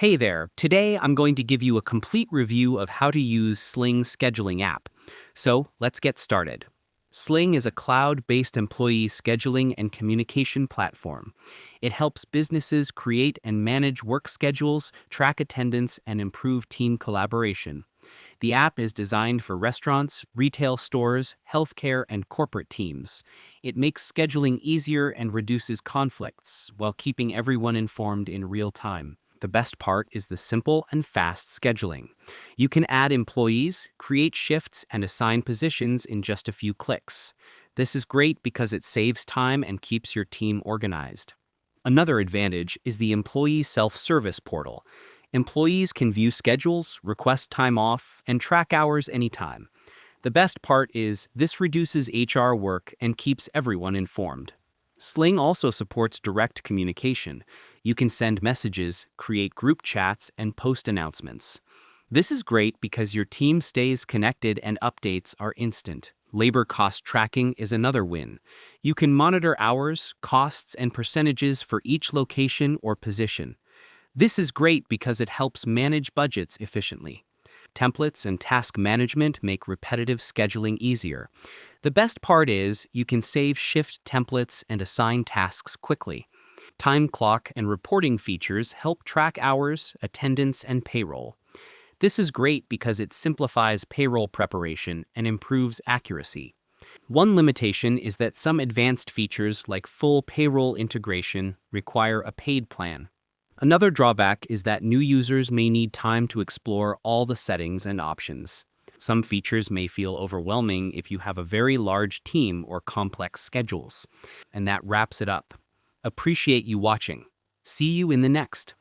Hey there, today I'm going to give you a complete review of how to use Sling scheduling app. So let's get started. Sling is a cloud-based employee scheduling and communication platform. It helps businesses create and manage work schedules, track attendance, and improve team collaboration. The app is designed for restaurants, retail stores, healthcare, and corporate teams. It makes scheduling easier and reduces conflicts while keeping everyone informed in real time. The best part is the simple and fast scheduling. You can add employees, create shifts, and assign positions in just a few clicks. This is great because it saves time and keeps your team organized. Another advantage is the employee self-service portal. Employees can view schedules, request time off, and track hours anytime. The best part is this reduces HR work and keeps everyone informed. Sling also supports direct communication. You can send messages, create group chats, and post announcements. This is great because your team stays connected and updates are instant. Labor cost tracking is another win. You can monitor hours, costs, and percentages for each location or position. This is great because it helps manage budgets efficiently. Templates and task management make repetitive scheduling easier. The best part is you can save shift templates and assign tasks quickly. Time clock and reporting features help track hours, attendance, and payroll. This is great because it simplifies payroll preparation and improves accuracy. One limitation is that some advanced features like full payroll integration require a paid plan. Another drawback is that new users may need time to explore all the settings and options. Some features may feel overwhelming if you have a very large team or complex schedules. And that wraps it up. Appreciate you watching. See you in the next.